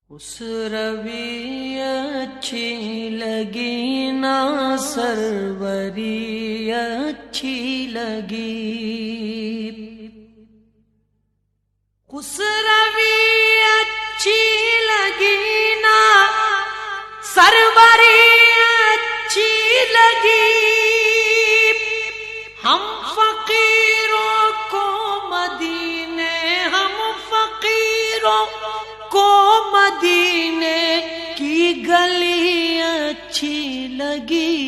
اس روی اچھی لگی نا سروری اچھی لگی، اس روی اچھی لگی نا سروری اچھی لگی، ہم فقیروں کو مدینے، ہم فقیروں کو مدینے کی گلی اچھی لگی،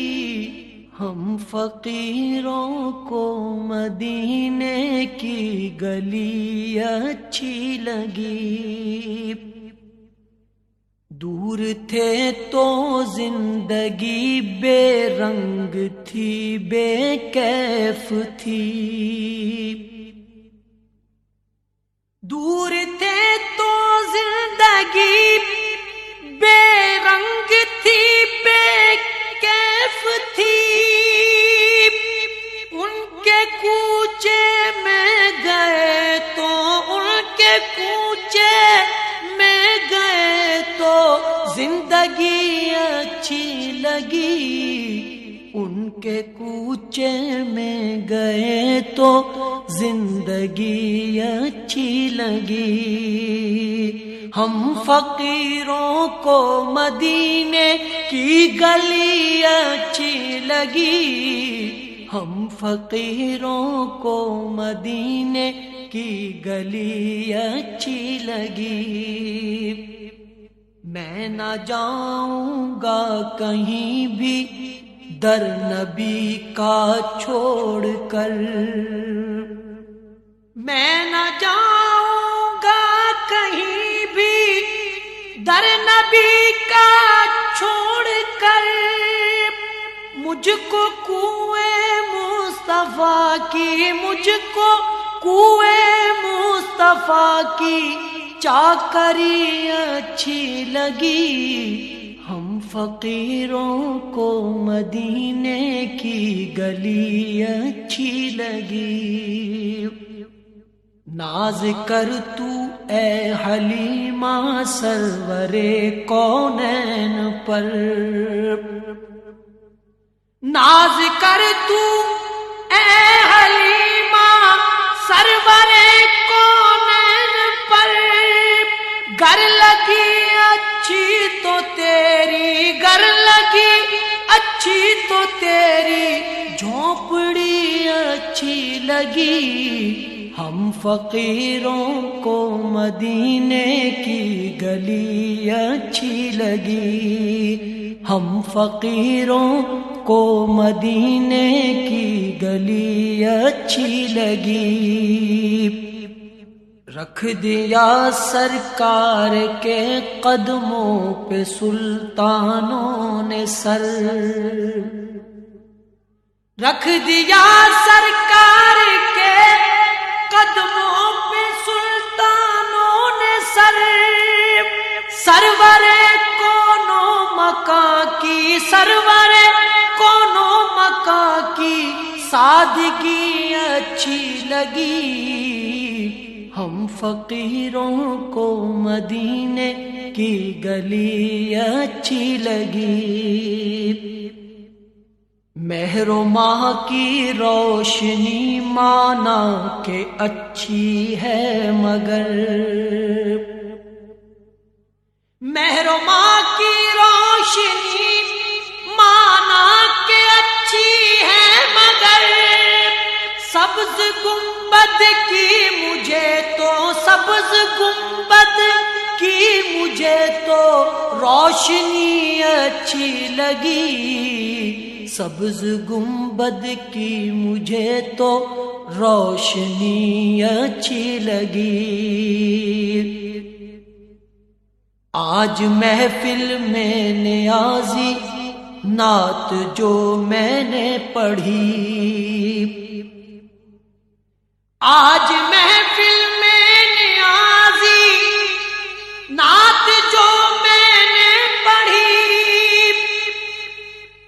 ہم فقیروں کو مدینے کی گلی اچھی لگی، دور تھے تو زندگی بے رنگ تھی، بے کیف تھی، دور تھے تو زندگی بے رنگ تھی، بے کیف تھی، ان کے کوچے میں گئے تو، ان کے کوچے میں گئے تو زندگی اچھی لگی، ان کے کوچے میں گئے تو زندگی اچھی لگی، ہم فقیروں کو مدینے کی گلی اچھی لگی، ہم فقیروں کو مدینے کی گلی اچھی لگی، میں نہ جاؤں گا کہیں بھی در نبی کا چھوڑ کر، میں نہ جاؤں گا کہیں بھی در نبی کا چھوڑ کر، مجھ کو کنویں مصطفیٰ کی، مجھ کو کنویں مصطفیٰ کی چاکری اچھی لگی، ہم فقیروں کو مدینے کی گلی اچھی لگی، ناز کر تو اے حلیمہ سرور کونین پر، ناز کر تو اے حلیمہ سرور کونین پر، گر لگی اچھی تو تیری، گر لگی اچھی تو تیری جھونپڑی اچھی لگی، ہم فقیروں کو مدینے کی گلی اچھی لگی، ہم فقیروں کو مدینے کی گلی اچھی لگی، رکھ دیا سرکار کے قدموں پہ سلطانوں نے سر، رکھ دیا سرکار کے قدموں پہ سلطانوں نے سر، سرور کونوں مکاں کی، سرور کونوں مکاں کی سادگی اچھی لگی، ہم فقیروں کو مدینے کی گلی اچھی لگی، مہر و ماہ کی روشنی مانا کہ اچھی ہے مگر، مہر و ماہ کی روشنی مانا کہ اچھی ہے مگر، سبز گنبد کی مجھے تو، سبز گنبد کی مجھے تو روشنی اچھی لگی، سبز گنبد کی مجھے تو روشنی اچھی لگی، آج محفل میں نیازی نعت جو میں نے پڑھی، آج محفل میں نیازی نعت جو میں نے پڑھی،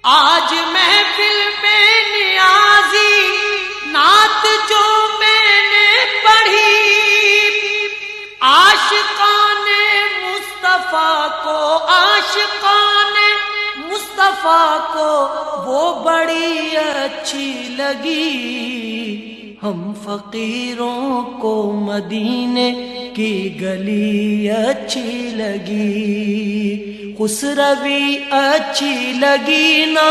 آج محفل میں نیازی نعت جو میں نے پڑھی، عاشقان مصطفیٰ مصطفیٰ کو وہ بڑی اچھی لگی، ہم فقیروں کو مدینے کی گلی اچھی لگی، خسروی اچھی لگی نا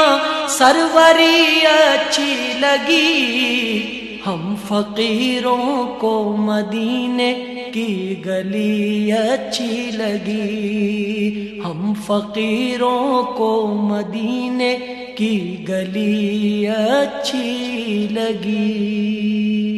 سروری اچھی لگی، ہم فقیروں کو مدینے کی گلی اچھی لگی، ہم فقیروں کو مدینے کی گلی اچھی لگی۔